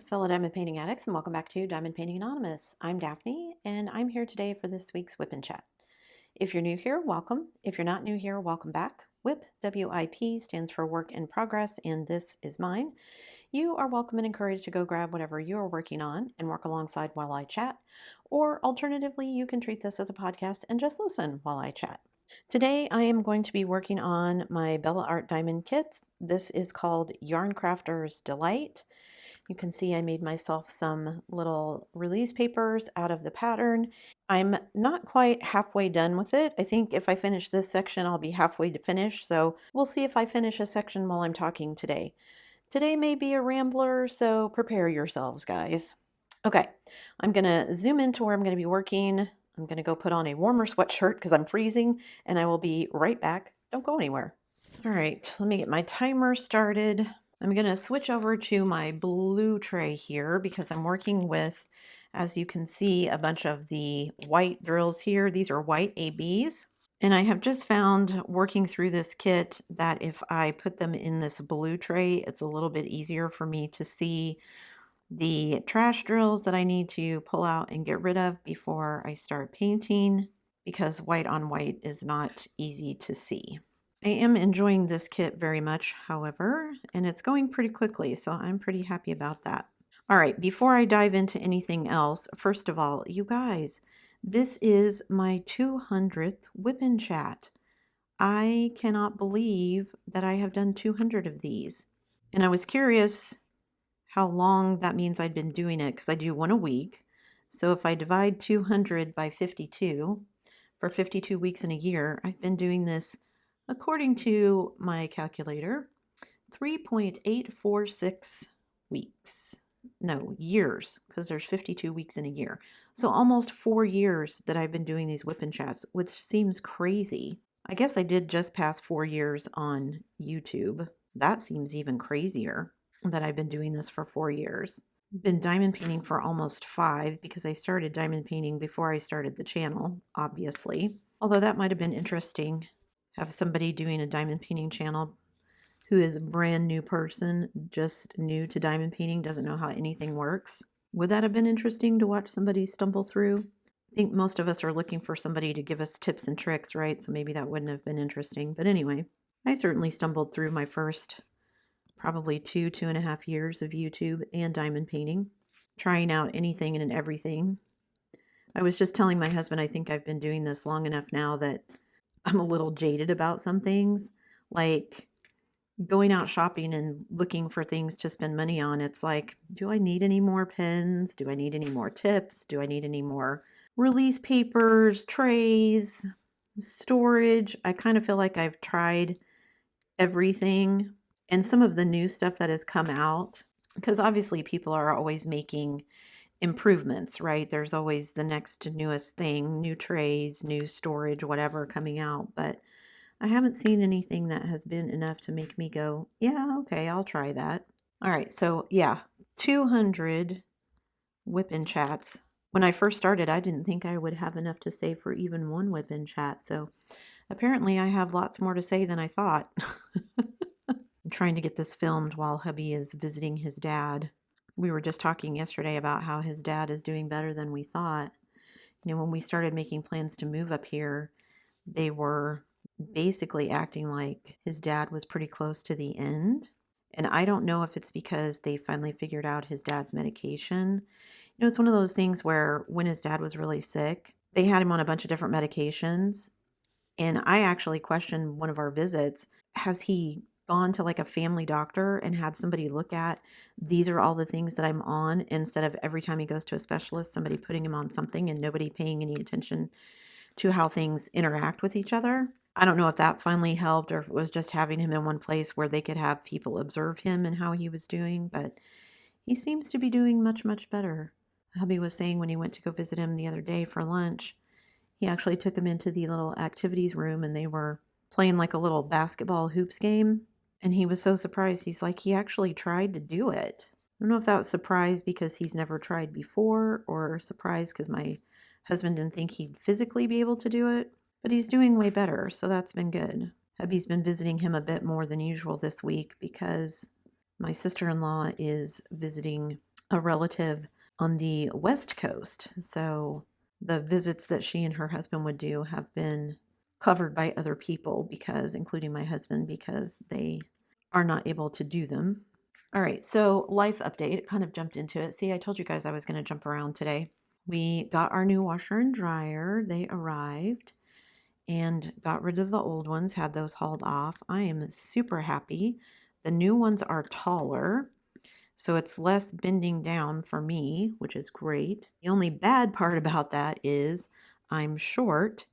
fellow diamond painting addicts, and welcome back to Diamond Painting Anonymous. I'm Daphne, and I'm here today for this week's WIP and Chat. If you're new here, welcome. If you're not new here, welcome back. WIP, W-I-P, stands for Work in Progress, and this is mine. You are welcome and encouraged to go grab whatever you are working on and work alongside while I chat, or alternatively, you can treat this as a podcast and just listen while I chat. Today, I am going to be working on my Bella Art Diamond kits. This is called Yarn Crafter's Delight. You can see I made myself some little release papers out of the pattern. I'm not quite halfway done with it. I think if I finish this section, I'll be halfway to finish. So we'll see if I finish a section while I'm talking today. Today may be a rambler, so prepare yourselves, guys. Okay, I'm gonna zoom into where I'm gonna be working. I'm gonna go put on a warmer sweatshirt because I'm freezing, and I will be right back. Don't go anywhere. All right, let me get my timer started. I'm going to switch over to my blue tray here because I'm working with, as you can see, a bunch of the white drills here. These are white ABs. And I have just found working through this kit that if I put them in this blue tray, it's a little bit easier for me to see the trash drills that I need to pull out and get rid of before I start painting, because white on white is not easy to see. I am enjoying this kit very much, however, and it's going pretty quickly, so I'm pretty happy about that. All right, before I dive into anything else, first of all, you guys, this is my 200th WIP and Chat. I cannot believe that I have done 200 of these. And I was curious how long that means I'd been doing it, because I do one a week. So if I divide 200 by 52, for 52 weeks in a year, I've been doing this, according to my calculator, 3.846 weeks. No, years, because there's 52 weeks in a year. So almost 4 years that I've been doing these WIP and Chats, which seems crazy. I guess I did just pass 4 years on YouTube. That seems even crazier that I've been doing this for 4 years. Been diamond painting for almost 5 because I started diamond painting before I started the channel, obviously. Although that might have been interesting. Have somebody doing a diamond painting channel who is a brand new person, just new to diamond painting, doesn't know how anything works. Would that have been interesting to watch somebody stumble through? I think most of us are looking for somebody to give us tips and tricks, right? So maybe that wouldn't have been interesting. But anyway, I certainly stumbled through my first probably 2.5 years of YouTube and diamond painting, trying out anything and everything. I was just telling my husband I think I've been doing this long enough now that I'm a little jaded about some things, like going out shopping and looking for things to spend money on. It's like, do I need any more pens? Do I need any more tips? Do I need any more release papers, trays, storage? I kind of feel like I've tried everything. And some of the new stuff that has come out, because obviously people are always making improvements, right? There's always the next newest thing, new trays, new storage, whatever coming out. But I haven't seen anything that has been enough to make me go, yeah, okay, I'll try that. All right, so yeah, 200 WIP and Chats. When I first started, I didn't think I would have enough to say for even one WIP and Chat. So apparently I have lots more to say than I thought. I'm trying to get this filmed while hubby is visiting his dad. We were just talking yesterday about how his dad is doing better than we thought. You know, when we started making plans to move up here, they were basically acting like his dad was pretty close to the end. And I don't know if it's because they finally figured out his dad's medication. You know, it's one of those things where when his dad was really sick, they had him on a bunch of different medications. And I actually questioned one of our visits, has he gone to like a family doctor and had somebody look at, these are all the things that I'm on, instead of every time he goes to a specialist, somebody putting him on something and nobody paying any attention to how things interact with each other. I don't know if that finally helped or if it was just having him in one place where they could have people observe him and how he was doing, but he seems to be doing much, much better. Hubby was saying when he went to go visit him the other day for lunch, he actually took him into the little activities room and they were playing like a little basketball hoops game. And he was so surprised. He's like, he actually tried to do it. I don't know if that was surprise because he's never tried before or surprise because my husband didn't think he'd physically be able to do it. But he's doing way better, so that's been good. Hubby's been visiting him a bit more than usual this week because my sister-in-law is visiting a relative on the West Coast. So the visits that she and her husband would do have been covered by other people because, including my husband, because they are not able to do them. All right, so life update. It kind of jumped into it. See, I told you guys I was going to jump around today. We got our new washer and dryer. They arrived and got rid of the old ones, had those hauled off. I am super happy. The new ones are taller, so it's less bending down for me, which is great. The only bad part about that is I'm short.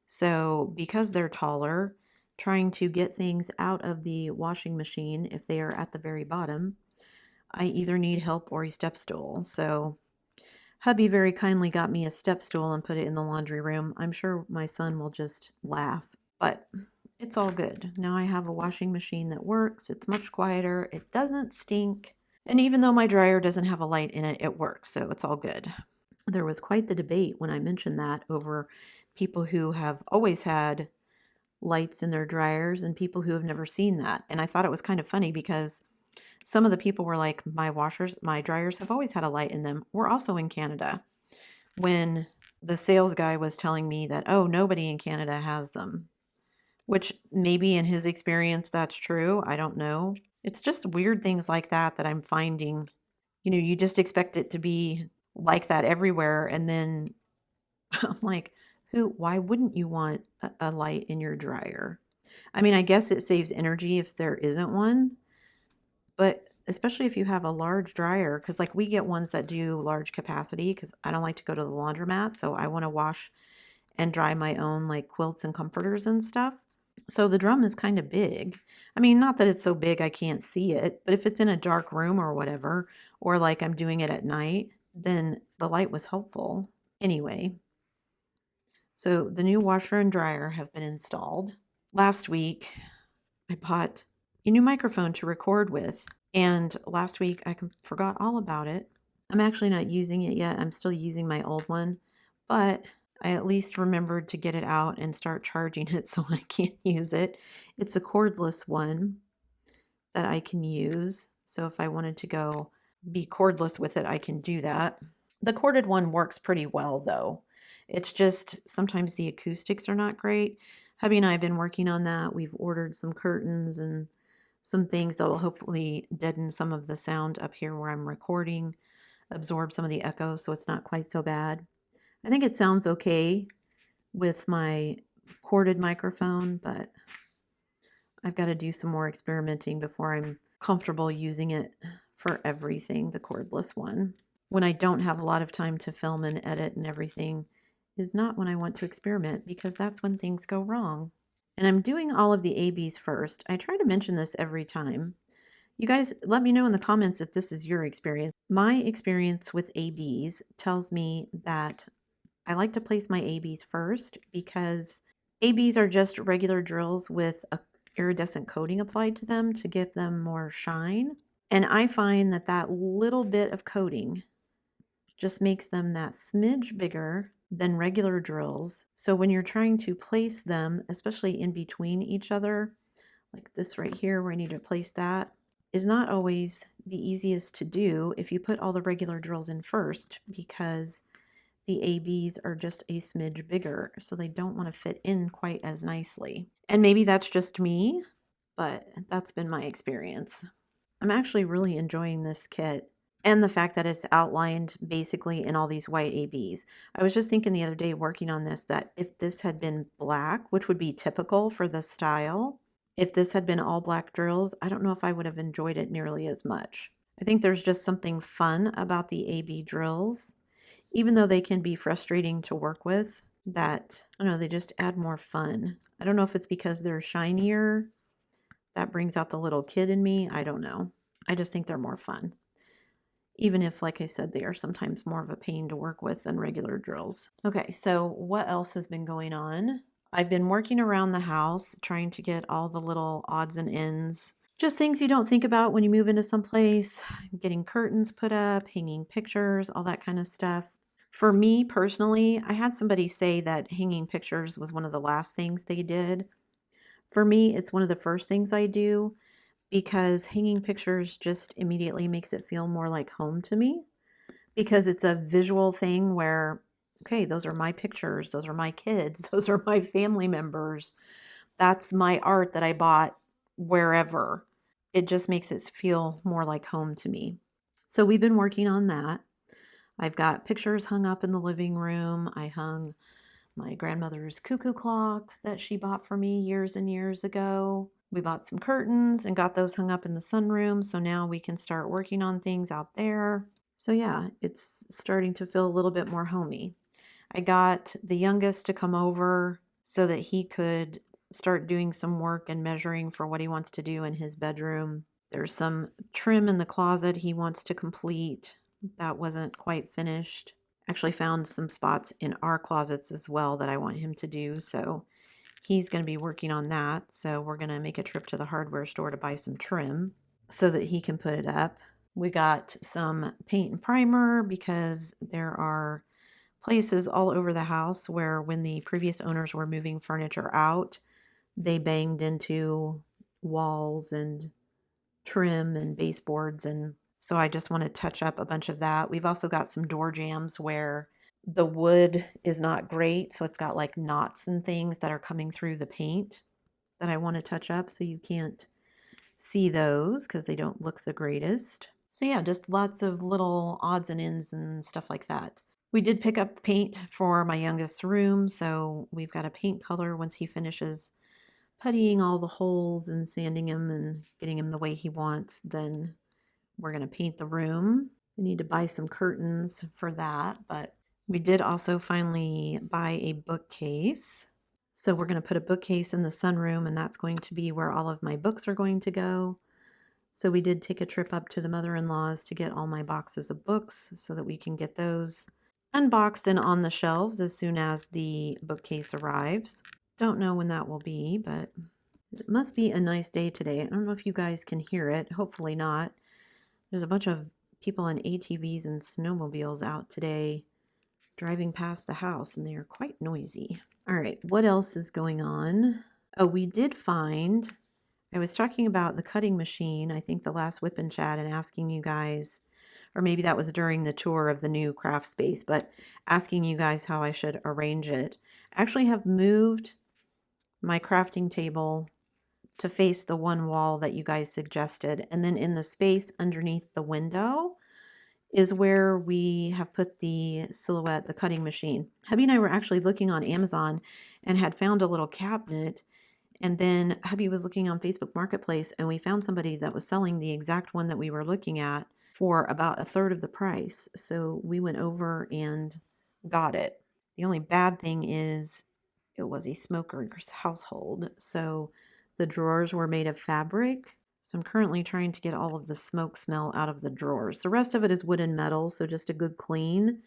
So because they're taller, trying to get things out of the washing machine if they are at the very bottom, I either need help or a step stool. So hubby very kindly got me a step stool and put it in the laundry room. I'm sure my son will just laugh, but it's all good. Now I have a washing machine that works. It's much quieter. It doesn't stink. And even though my dryer doesn't have a light in it, it works. So it's all good. There was quite the debate when I mentioned that over people who have always had lights in their dryers and people who have never seen that. And I thought it was kind of funny because some of the people were like, my dryers have always had a light in them. We're also in Canada. When the sales guy was telling me that, oh, nobody in Canada has them, which maybe in his experience that's true. I don't know. It's just weird things like that that I'm finding. You know, you just expect it to be like that everywhere. And then I'm like, why wouldn't you want a light in your dryer? I mean, I guess it saves energy if there isn't one, but especially if you have a large dryer, because like we get ones that do large capacity because I don't like to go to the laundromat. So I want to wash and dry my own like quilts and comforters and stuff. So the drum is kind of big. I mean, not that it's so big I can't see it, but if it's in a dark room or whatever, or like I'm doing it at night, then the light was helpful. Anyway, so the new washer and dryer have been installed. Last week, I bought a new microphone to record with, and last week I forgot all about it. I'm actually not using it yet. I'm still using my old one, but I at least remembered to get it out and start charging it so I can't use it. It's a cordless one that I can use. So if I wanted to go be cordless with it, I can do that. The corded one works pretty well though. It's just sometimes the acoustics are not great. Hubby and I have been working on that. We've ordered some curtains and some things that will hopefully deaden some of the sound up here where I'm recording, absorb some of the echo so it's not quite so bad. I think it sounds okay with my corded microphone, but I've got to do some more experimenting before I'm comfortable using it for everything, the cordless one. When I don't have a lot of time to film and edit and everything is not when I want to experiment because that's when things go wrong. And I'm doing all of the ABs first. I try to mention this every time. You guys, let me know in the comments if this is your experience. My experience with ABs tells me that I like to place my ABs first because ABs are just regular drills with a iridescent coating applied to them to give them more shine. And I find that that little bit of coating just makes them that smidge bigger than regular drills. So when you're trying to place them, especially in between each other, like this right here where I need to place that, is not always the easiest to do if you put all the regular drills in first because the ABs are just a smidge bigger, so they don't want to fit in quite as nicely. And maybe that's just me, but that's been my experience. I'm actually really enjoying this kit and the fact that it's outlined basically in all these white ABs. I was just thinking the other day working on this that if this had been black, which would be typical for the style, if this had been all black drills, I don't know if I would have enjoyed it nearly as much. I think there's just something fun about the AB drills, even though they can be frustrating to work with, that, I don't know, they just add more fun. I don't know if it's because they're shinier, that brings out the little kid in me. I don't know. I just think they're more fun. Even if, like I said, they are sometimes more of a pain to work with than regular drills. Okay, so what else has been going on? I've been working around the house, trying to get all the little odds and ends, just things you don't think about when you move into some place, getting curtains put up, hanging pictures, all that kind of stuff. For me personally, I had somebody say that hanging pictures was one of the last things they did. For me, it's one of the first things I do because hanging pictures just immediately makes it feel more like home to me, because it's a visual thing where, okay, those are my pictures, those are my kids, those are my family members. That's my art that I bought wherever. It just makes it feel more like home to me. So we've been working on that. I've got pictures hung up in the living room. I hung my grandmother's cuckoo clock that she bought for me years and years ago. We bought some curtains and got those hung up in the sunroom, so now we can start working on things out there. So yeah, it's starting to feel a little bit more homey. I got the youngest to come over so that he could start doing some work and measuring for what he wants to do in his bedroom. There's some trim in the closet he wants to complete. That wasn't quite finished. Actually found some spots in our closets as well that I want him to do, so he's going to be working on that. So we're going to make a trip to the hardware store to buy some trim so that he can put it up. We got some paint and primer because there are places all over the house where when the previous owners were moving furniture out, they banged into walls and trim and baseboards, and so I just want to touch up a bunch of that. We've also got some door jambs where the wood is not great, so it's got like knots and things that are coming through the paint that I want to touch up, so you can't see those because they don't look the greatest. So yeah, just lots of little odds and ends and stuff like that. We did pick up paint for my youngest's room, so we've got a paint color once he finishes puttying all the holes and sanding them and getting him the way he wants. Then we're going to paint the room. We need to buy some curtains for that, but we did also finally buy a bookcase. So we're going to put a bookcase in the sunroom, and that's going to be where all of my books are going to go. So we did take a trip up to the mother-in-law's to get all my boxes of books so that we can get those unboxed and on the shelves as soon as the bookcase arrives. Don't know when that will be, but it must be a nice day today. I don't know if you guys can hear it. Hopefully not. There's a bunch of people on ATVs and snowmobiles out today driving past the house, and they are quite noisy. All right, what else is going on? Oh, we did find, I was talking about the cutting machine, I think the last WIP and chat, and asking you guys, or maybe that was during the tour of the new craft space, but asking you guys how I should arrange it. I actually have moved my crafting table to face the one wall that you guys suggested. And then in the space underneath the window is where we have put the silhouette, the cutting machine. Hubby and I were actually looking on Amazon and had found a little cabinet. And then hubby was looking on Facebook Marketplace and we found somebody that was selling the exact one that we were looking at for about a third of the price. So we went over and got it. The only bad thing is it was a smoker's household, so the drawers were made of fabric. So I'm currently trying to get all of the smoke smell out of the drawers. The rest of it is wood and metal, so just a good clean.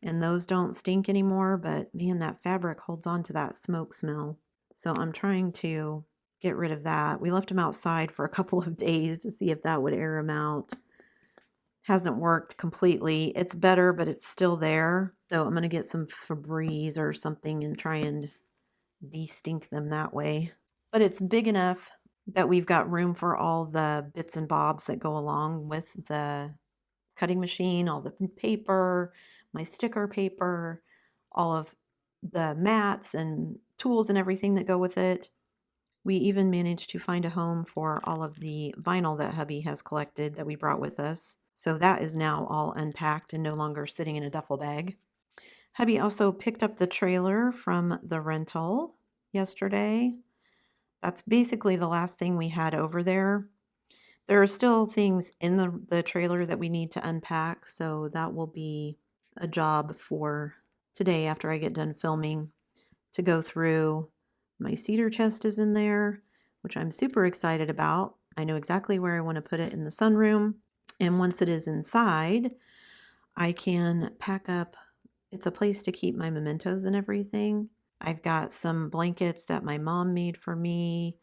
And those don't stink anymore, but man, that fabric holds on to that smoke smell. So I'm trying to get rid of that. We left them outside for a couple of days to see if that would air them out. Hasn't worked completely. It's better, but it's still there. So I'm going to get some Febreze or something and try and de-stink them that way. But it's big enough that we've got room for all the bits and bobs that go along with the cutting machine, all the paper, my sticker paper, all of the mats and tools and everything that go with it. We even managed to find a home for all of the vinyl that hubby has collected that we brought with us. So that is now all unpacked and no longer sitting in a duffel bag. Hubby also picked up the trailer from the rental yesterday. That's basically the last thing we had over there. There are still things in the trailer that we need to unpack, so that will be a job for today after I get done filming, to go through. My cedar chest is in there, which I'm super excited about. I know exactly where I want to put it in the sunroom, and once it is inside, I can pack up. It's a place to keep my mementos and everything. I've got some blankets that my mom made for me.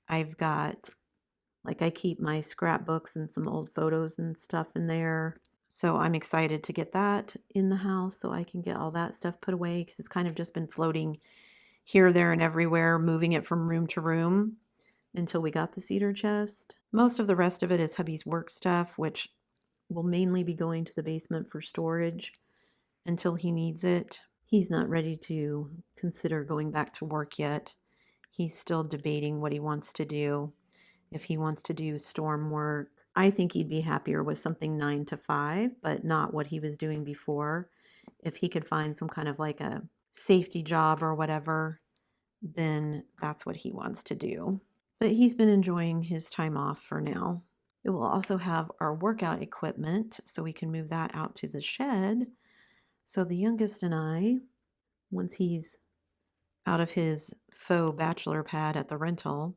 I've got, like, I keep my scrapbooks and some old photos and stuff in there. So I'm excited to get that in the house so I can get all that stuff put away, because it's kind of just been floating here, there, and everywhere, moving it from room to room. until we got the cedar chest. Most of the rest of it is hubby's work stuff, which will mainly be going to the basement for storage until he needs it. He's not ready to consider going back to work yet. He's still debating what he wants to do. If he wants to do storm work, I think he'd be happier with something 9 to 5, but not what he was doing before. If he could find some kind of like a safety job or whatever, then that's what he wants to do. But he's been enjoying his time off for now. It will also have our workout equipment, so we can move that out to the shed. So the youngest and I, once he's out of his faux bachelor pad at the rental,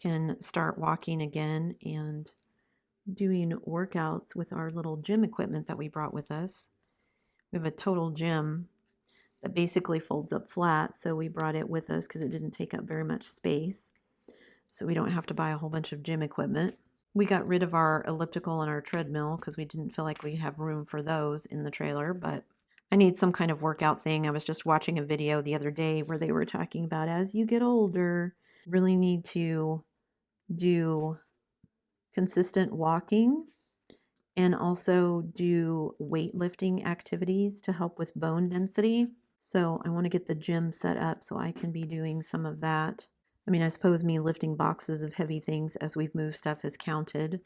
can start walking again and doing workouts with our little gym equipment that we brought with us. We have a total gym that basically folds up flat, so we brought it with us because it didn't take up very much space. So we don't have to buy a whole bunch of gym equipment. We got rid of our elliptical and our treadmill because we didn't feel like we have room for those in the trailer, but I need some kind of workout thing. I was just watching a video the other day where they were talking about as you get older, really need to do consistent walking and also do weightlifting activities to help with bone density. So I want to get the gym set up so I can be doing some of that. I mean, I suppose me lifting boxes of heavy things as we've moved stuff is counted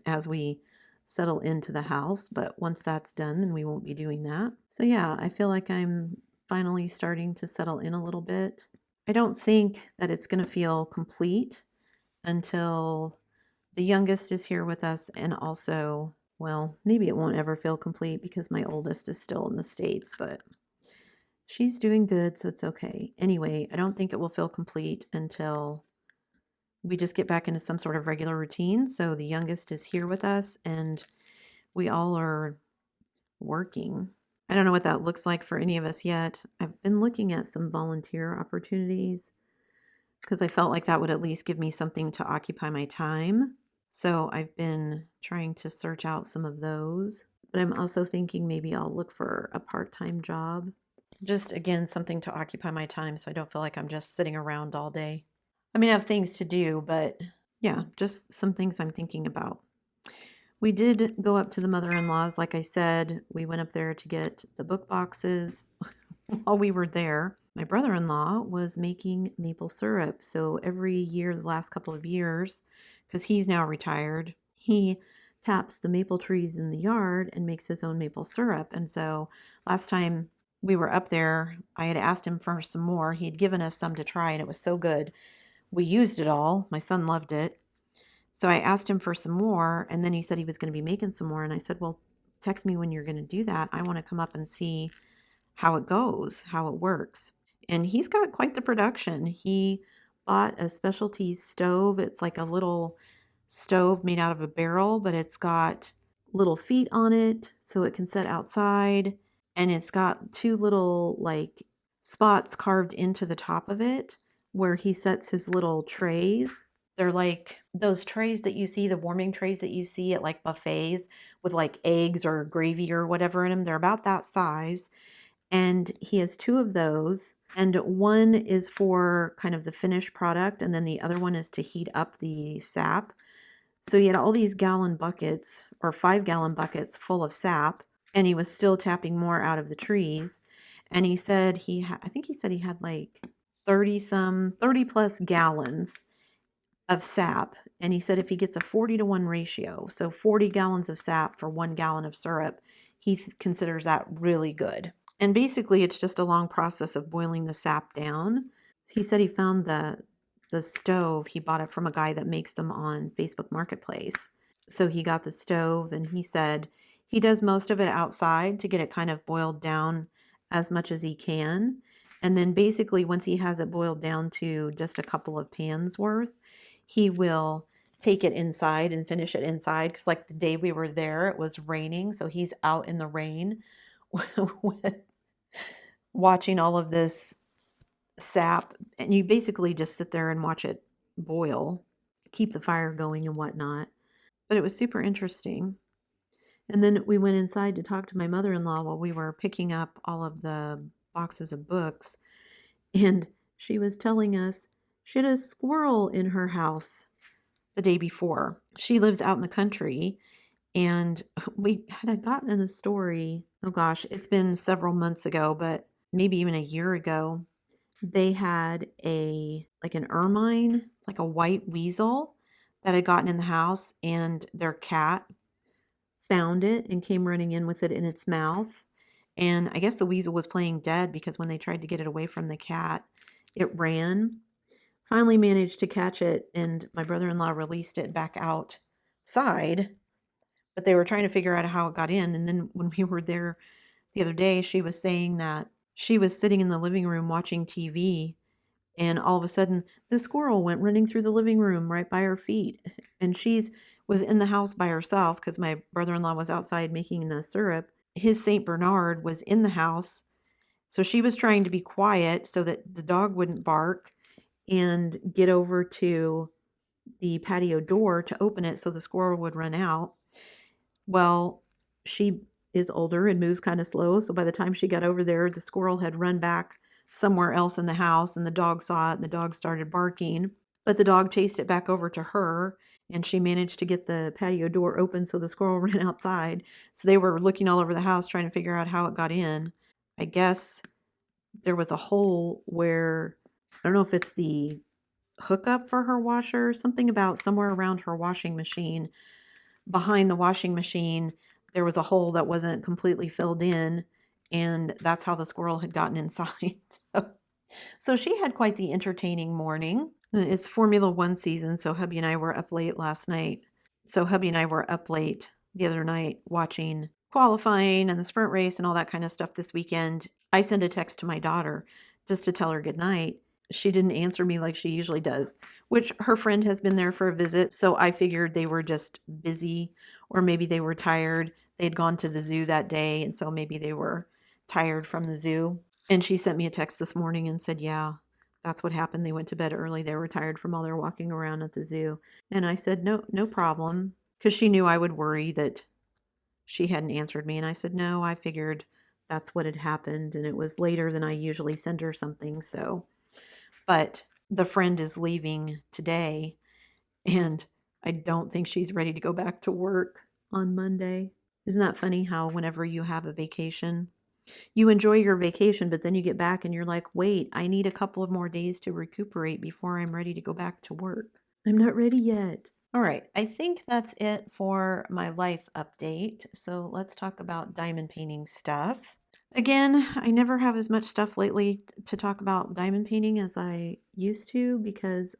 as we settle into the house, but once that's done, then we won't be doing that. So yeah, I feel like I'm finally starting to settle in a little bit. I don't think that it's going to feel complete until the youngest is here with us, and also, well, maybe it won't ever feel complete because my oldest is still in the States, but she's doing good, so it's okay. Anyway, I don't think it will feel complete until we just get back into some sort of regular routine. So the youngest is here with us and we all are working. I don't know what that looks like for any of us yet. I've been looking at some volunteer opportunities because I felt like that would at least give me something to occupy my time. So I've been trying to search out some of those, but I'm also thinking maybe I'll look for a part-time job. Just again, something to occupy my time so I don't feel like I'm just sitting around all day. I mean, I have things to do, but yeah, just some things I'm thinking about. We did go up to the mother-in-law's, like I said. We went up there to get the book boxes. While we were there, my brother-in-law was making maple syrup. So every year, the last couple of years, because he's now retired, he taps the maple trees in the yard and makes his own maple syrup. And so last time we were up there, I had asked him for some more. He had given us some to try, and it was so good. We used it all. My son loved it. So I asked him for some more, and then he said he was going to be making some more. And I said, well, text me when you're going to do that. I want to come up and see how it goes, how it works. And he's got quite the production. He bought a specialty stove. It's like a little stove made out of a barrel, but it's got little feet on it so it can set outside. And it's got two little like spots carved into the top of it where he sets his little trays. They're like those trays that you see, the warming trays that you see at like buffets with like eggs or gravy or whatever in them. They're about that size. And he has two of those. And one is for kind of the finished product. And then the other one is to heat up the sap. So he had all these gallon buckets or 5-gallon buckets full of sap. And he was still tapping more out of the trees. And he said I think he said he had like 30 plus gallons of sap. And he said if he gets a 40-to-1 ratio, so 40 gallons of sap for 1 gallon of syrup, he considers that really good. And basically it's just a long process of boiling the sap down. He said he found the stove. He bought it from a guy that makes them on Facebook Marketplace. So he got the stove, and he said he does most of it outside to get it kind of boiled down as much as he can. And then basically once he has it boiled down to just a couple of pans worth, he will take it inside and finish it inside. Because like the day we were there, it was raining. So he's out in the rain with watching all of this sap. And you basically just sit there and watch it boil, keep the fire going and whatnot. But it was super interesting. And then we went inside to talk to my mother-in-law while we were picking up all of the boxes of books. And she was telling us She had a squirrel in her house the day before. She lives out in the country, and we had gotten in a story. Oh gosh, it's been several months ago, but maybe even a year ago. They had an ermine, like a white weasel that had gotten in the house, and their cat found it and came running in with it in its mouth. And I guess the weasel was playing dead because when they tried to get it away from the cat, it ran. Finally managed to catch it, and my brother-in-law released it back outside, but they were trying to figure out how it got in. And then when we were there the other day, she was saying that she was sitting in the living room watching TV, and all of a sudden the squirrel went running through the living room right by her feet. And she's was in the house by herself because my brother-in-law was outside making the syrup. His Saint Bernard was in the house, so she was trying to be quiet so that the dog wouldn't bark and get over to the patio door to open it so the squirrel would run out. Well, she is older and moves kind of slow, so by the time she got over there, the squirrel had run back somewhere else in the house, and the dog saw it, and the dog started barking. But the dog chased it back over to her, and she managed to get the patio door open so the squirrel ran outside. So they were looking all over the house trying to figure out how it got in. I guess there was a hole where, I don't know if it's the hookup for her washer, something about somewhere around her washing machine. Behind the washing machine, there was a hole that wasn't completely filled in, and that's how the squirrel had gotten inside. So she had quite the entertaining morning. It's Formula One season, so hubby and I were up late last night. So hubby and I were up late the other night watching qualifying and the sprint race and all that kind of stuff this weekend. I sent a text to my daughter just to tell her good night. She didn't answer me like she usually does, which her friend has been there for a visit. So I figured they were just busy, or maybe they were tired. They'd gone to the zoo that day, and so maybe they were tired from the zoo. And she sent me a text this morning and said, yeah, that's what happened. They went to bed early. They were tired from all their walking around at the zoo. And I said, no, no problem. Because she knew I would worry that she hadn't answered me. And I said, no, I figured that's what had happened. And it was later than I usually send her something. So, but the friend is leaving today, and I don't think she's ready to go back to work on Monday. Isn't that funny how whenever you have a vacation, you enjoy your vacation, but then you get back and you're like, wait, I need a couple of more days to recuperate before I'm ready to go back to work. I'm not ready yet. All right, I think that's it for my life update. So let's talk about diamond painting stuff. Again, I never have as much stuff lately to talk about diamond painting as I used to because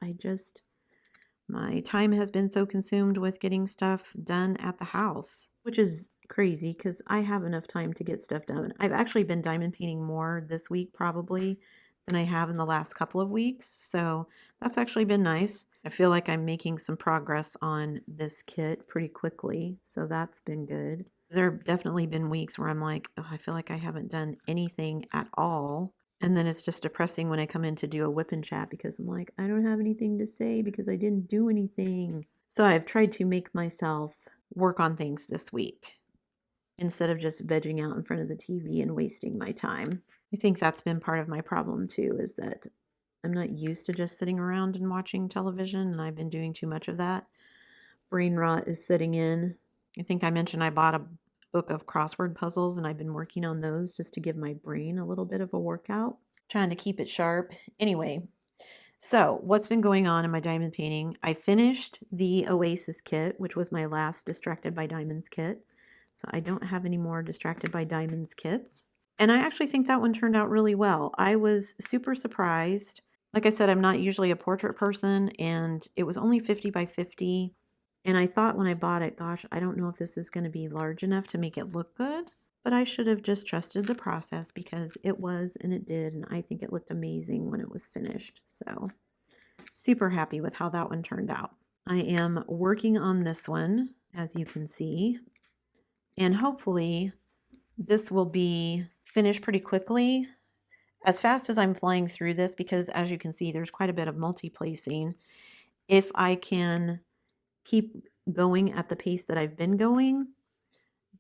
my time has been so consumed with getting stuff done at the house, which is crazy because I have enough time to get stuff done. I've actually been diamond painting more this week probably than I have in the last couple of weeks. So that's actually been nice. I feel like I'm making some progress on this kit pretty quickly. So that's been good. There have definitely been weeks where I'm like, oh, I feel like I haven't done anything at all. And then it's just depressing when I come in to do a whip and chat because I'm like, I don't have anything to say because I didn't do anything. So I've tried to make myself work on things this week instead of just vegging out in front of the TV and wasting my time. I think that's been part of my problem too, is that I'm not used to just sitting around and watching television, and I've been doing too much of that. Brain rot is setting in. I think I mentioned I bought a book of crossword puzzles, and I've been working on those just to give my brain a little bit of a workout, trying to keep it sharp. Anyway, so what's been going on in my diamond painting? I finished the Oasis kit, which was my last Distracted by Diamonds kit. So I don't have any more Distracted by Diamonds kits. And I actually think that one turned out really well. I was super surprised. Like I said, I'm not usually a portrait person, and it was only 50 by 50. And I thought when I bought it, gosh, I don't know if this is going to be large enough to make it look good, but I should have just trusted the process because it was, and it did, and I think it looked amazing when it was finished. So super happy with how that one turned out. I am working on this one, as you can see, and hopefully this will be finished pretty quickly, as fast as I'm flying through this, because as you can see, there's quite a bit of multi-placing. If I can keep going at the pace that I've been going,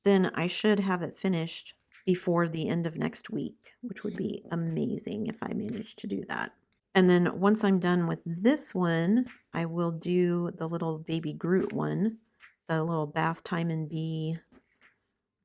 then I should have it finished before the end of next week, which would be amazing if I managed to do that. And then once I'm done with this one, I will do the little baby Groot one, the little bath time and bee.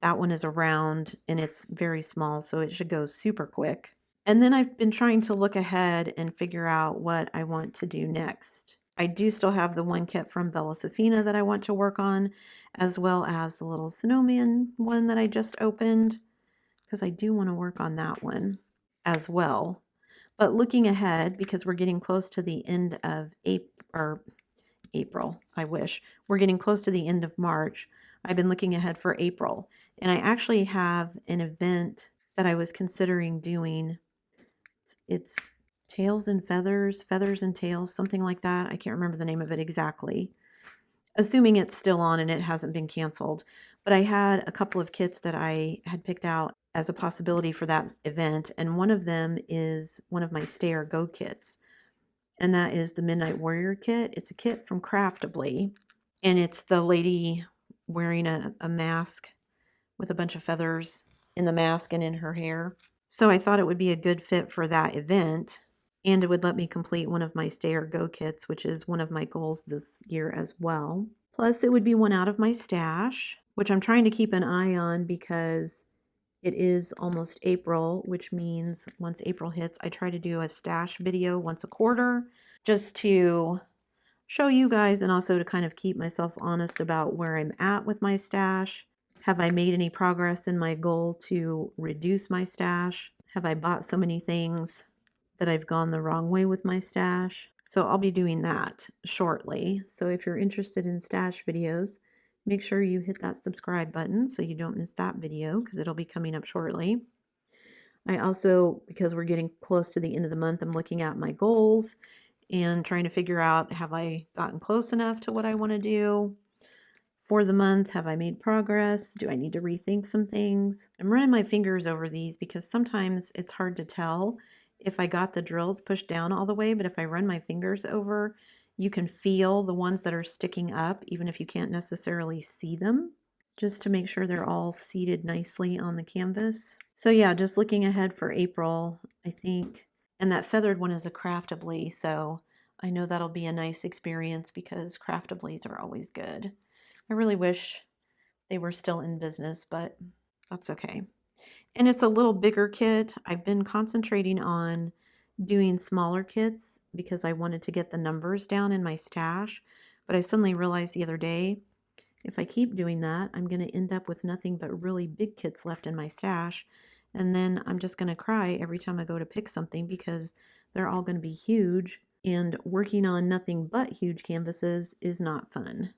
That one is around and it's very small, so it should go super quick. And then I've been trying to look ahead and figure out what I want to do next. I do still have the one kit from Bella Safina that I want to work on, as well as the little snowman one that I just opened, because I do want to work on that one as well. But looking ahead, because we're getting close to the end of April, I wish. We're getting close to the end of March. I've been looking ahead for April, and I actually have an event that I was considering doing. It's Tails and Feathers, Feathers and Tails, something like that. I can't remember the name of it exactly. Assuming it's still on and it hasn't been canceled. But I had a couple of kits that I had picked out as a possibility for that event, and one of them is one of my Stay or Go kits, and that is the Midnight Warrior kit. It's a kit from Craftably, and it's the lady wearing a mask with a bunch of feathers in the mask and in her hair. So I thought it would be a good fit for that event, and it would let me complete one of my Stay or Go kits, which is one of my goals this year as well. Plus, it would be one out of my stash, which I'm trying to keep an eye on because it is almost April, which means once April hits, I try to do a stash video once a quarter just to show you guys and also to kind of keep myself honest about where I'm at with my stash. Have I made any progress in my goal to reduce my stash? Have I bought so many things that I've gone the wrong way with my stash? So I'll be doing that shortly. So if you're interested in stash videos, make sure you hit that subscribe button so you don't miss that video because it'll be coming up shortly. I also, because we're getting close to the end of the month, I'm looking at my goals and trying to figure out, have I gotten close enough to what I want to do for the month? Have I made progress? Do I need to rethink some things? I'm running my fingers over these because sometimes it's hard to tell if I got the drills pushed down all the way, but if I run my fingers over, you can feel the ones that are sticking up, even if you can't necessarily see them, just to make sure they're all seated nicely on the canvas. So yeah, just looking ahead for April, I think, and that feathered one is a Craftably, so I know that'll be a nice experience because Craftablys are always good. I really wish they were still in business, but that's okay. And it's a little bigger kit. I've been concentrating on doing smaller kits because I wanted to get the numbers down in my stash. But I suddenly realized the other day, if I keep doing that, I'm going to end up with nothing but really big kits left in my stash. And then I'm just going to cry every time I go to pick something because they're all going to be huge. And working on nothing but huge canvases is not fun.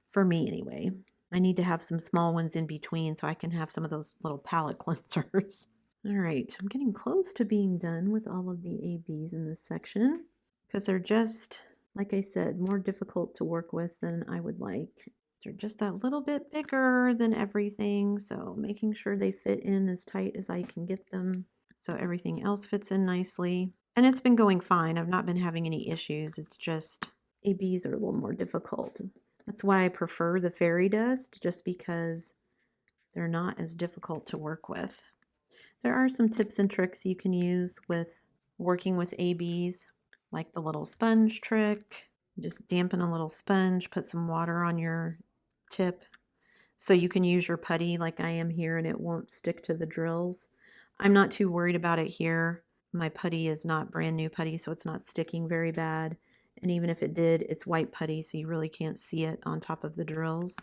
For me anyway. I need to have some small ones in between so I can have some of those little palette cleansers. All right, I'm getting close to being done with all of the ABs in this section because they're just, like I said, more difficult to work with than I would like. They're just that little bit bigger than everything, so making sure they fit in as tight as I can get them so everything else fits in nicely. And it's been going fine. I've not been having any issues. It's just ABs are a little more difficult. That's why I prefer the fairy dust, just because they're not as difficult to work with. There are some tips and tricks you can use with working with ABs, like the little sponge trick. Just dampen a little sponge, put some water on your tip so you can use your putty like I am here and it won't stick to the drills. I'm not too worried about it here. My putty is not brand new putty, so it's not sticking very bad. And even if it did, it's white putty, so you really can't see it on top of the drills.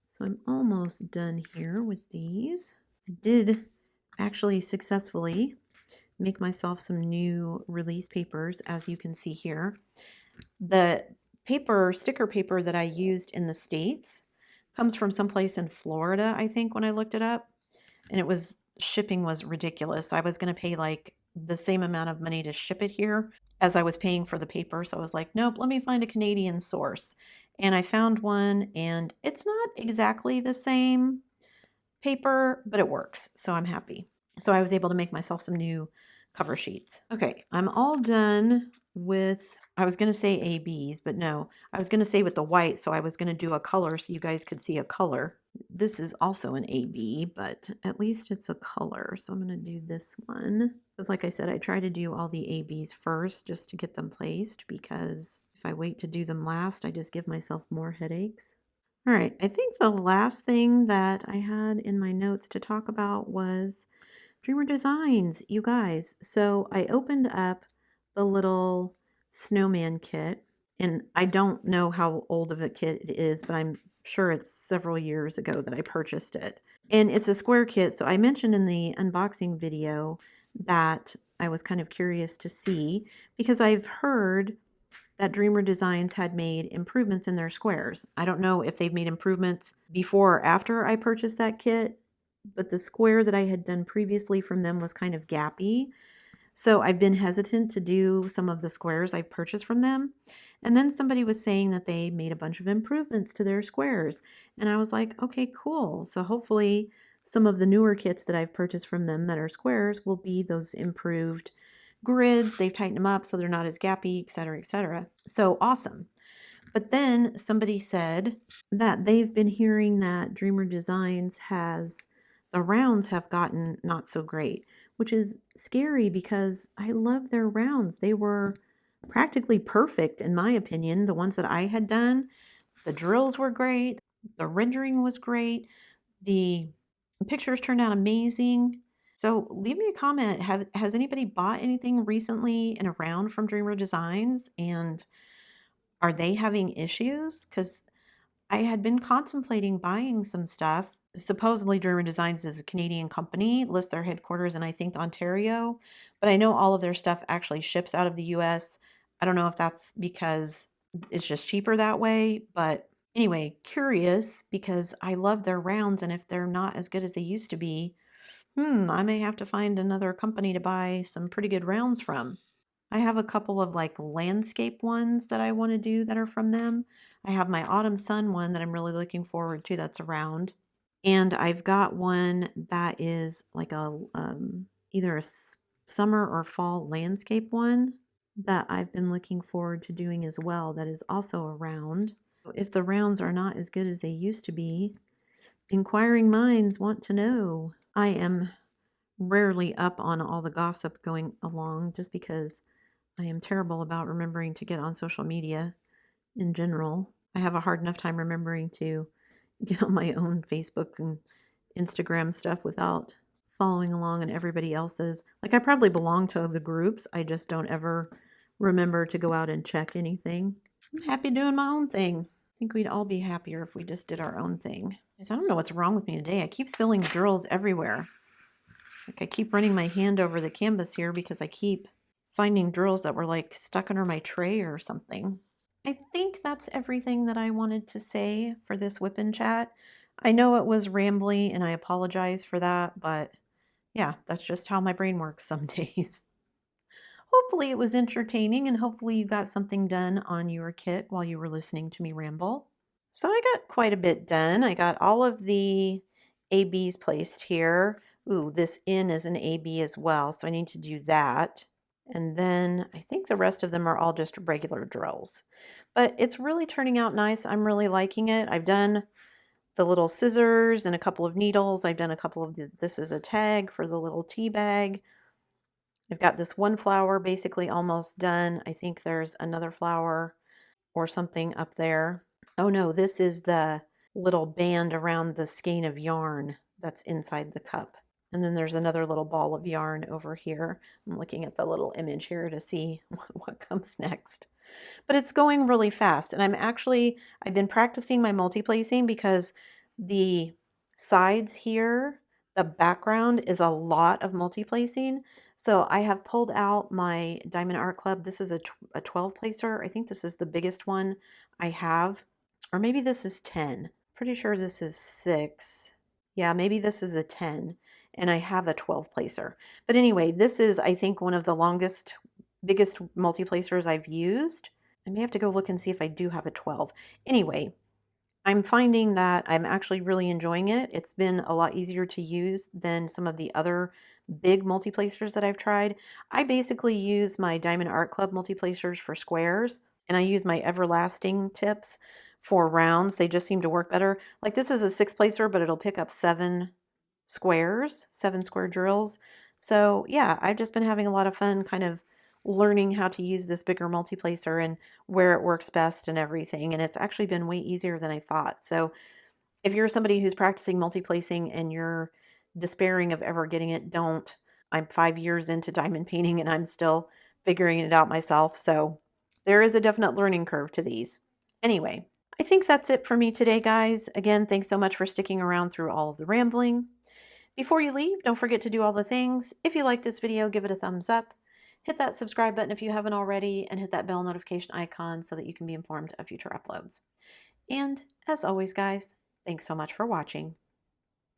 So I'm almost done here with these. I did actually successfully make myself some new release papers, as you can see here. The sticker paper that I used in the States comes from someplace in Florida, I think, when I looked it up. And shipping was ridiculous. I was going to pay like the same amount of money to ship it here as I was paying for the paper. So I was like, nope, let me find a Canadian source. And I found one, and it's not exactly the same paper, but it works. So I'm happy. So I was able to make myself some new cover sheets. Okay, I'm all done with I was going to say ABs, but no, I was going to say with the white, so I was going to do a color so you guys could see a color. This is also an AB, but at least it's a color. So I'm going to do this one. Because like I said, I try to do all the ABs first just to get them placed, because if I wait to do them last, I just give myself more headaches. All right, I think the last thing that I had in my notes to talk about was Dreamer Designs, you guys. So I opened up the little snowman kit, and I don't know how old of a kit it is, but I'm sure it's several years ago that I purchased it. And it's a square kit, so I mentioned in the unboxing video that I was kind of curious to see, because I've heard that Dreamer Designs had made improvements in their squares. I don't know if they've made improvements before or after I purchased that kit, but the square that I had done previously from them was kind of gappy. So I've been hesitant to do some of the squares I've purchased from them. And then somebody was saying that they made a bunch of improvements to their squares. And I was like, okay, cool. So hopefully some of the newer kits that I've purchased from them that are squares will be those improved grids. They've tightened them up so they're not as gappy, et cetera, et cetera. So awesome. But then somebody said that they've been hearing that Dreamer Designs has, the rounds have gotten not so great, which is scary because I love their rounds. They were practically perfect in my opinion, the ones that I had done. The drills were great, the rendering was great, the pictures turned out amazing. So leave me a comment. Has anybody bought anything recently in a round from Dreamer Designs, and are they having issues? Because I had been contemplating buying some stuff. Supposedly, Dreamer Designs is a Canadian company, lists their headquarters in, I think, Ontario, but I know all of their stuff actually ships out of the US. I don't know if that's because it's just cheaper that way, but anyway, curious because I love their rounds, and if they're not as good as they used to be, I may have to find another company to buy some pretty good rounds from. I have a couple of like landscape ones that I want to do that are from them. I have my autumn sun one that I'm really looking forward to that's around. And I've got one that is like a either a summer or fall landscape one that I've been looking forward to doing as well, that is also around. If the rounds are not as good as they used to be, inquiring minds want to know. I am rarely up on all the gossip going along just because I am terrible about remembering to get on social media in general. I have a hard enough time remembering to get on my own Facebook and Instagram stuff without following along in everybody else's. Like, I probably belong to the groups, I just don't ever remember to go out and check anything. I'm happy doing my own thing. I think we'd all be happier if we just did our own thing. Because I don't know what's wrong with me today. I keep spilling drills everywhere. Like, I keep running my hand over the canvas here because I keep finding drills that were like stuck under my tray or something. I think that's everything that I wanted to say for this whip and chat. I know it was rambly and I apologize for that, but yeah, that's just how my brain works some days. Hopefully it was entertaining, and hopefully you got something done on your kit while you were listening to me ramble. So I got quite a bit done. I got all of the ABs placed here. Ooh, this in is an AB as well, so I need to do that. And then I think the rest of them are all just regular drills. But it's really turning out nice. I'm really liking it. I've done the little scissors and a couple of needles. I've done a couple of this is a tag for the little tea bag. I've got this one flower basically almost done. I think there's another flower or something up there. Oh no, this is the little band around the skein of yarn that's inside the cup. And then there's another little ball of yarn over here. I'm looking at the little image here to see what comes next. But it's going really fast. And I've been practicing my multiplacing because the sides here, the background is a lot of multiplacing. So I have pulled out my Diamond Art Club. This is a 12 placer. I think this is the biggest one I have. Or maybe this is 10. Pretty sure this is 6. Yeah, maybe this is a 10. And I have a 12 placer. But anyway, this is, I think, one of the biggest multiplacers I've used. I may have to go look and see if I do have a 12. Anyway, I'm finding that I'm actually really enjoying it. It's been a lot easier to use than some of the other big multiplacers that I've tried. I basically use my Diamond Art Club multiplacers for squares, and I use my Everlasting tips for rounds. They just seem to work better. Like this is a six placer, but it'll pick up seven squares, seven square drills. So yeah, I've just been having a lot of fun kind of learning how to use this bigger multiplacer and where it works best and everything. And it's actually been way easier than I thought. So if you're somebody who's practicing multiplacing and you're despairing of ever getting it, don't. I'm 5 years into diamond painting and I'm still figuring it out myself. So there is a definite learning curve to these. Anyway, I think that's it for me today, guys. Again, thanks so much for sticking around through all of the rambling. Before you leave, don't forget to do all the things. If you like this video, give it a thumbs up. Hit that subscribe button if you haven't already, and hit that bell notification icon so that you can be informed of future uploads. And as always, guys, thanks so much for watching.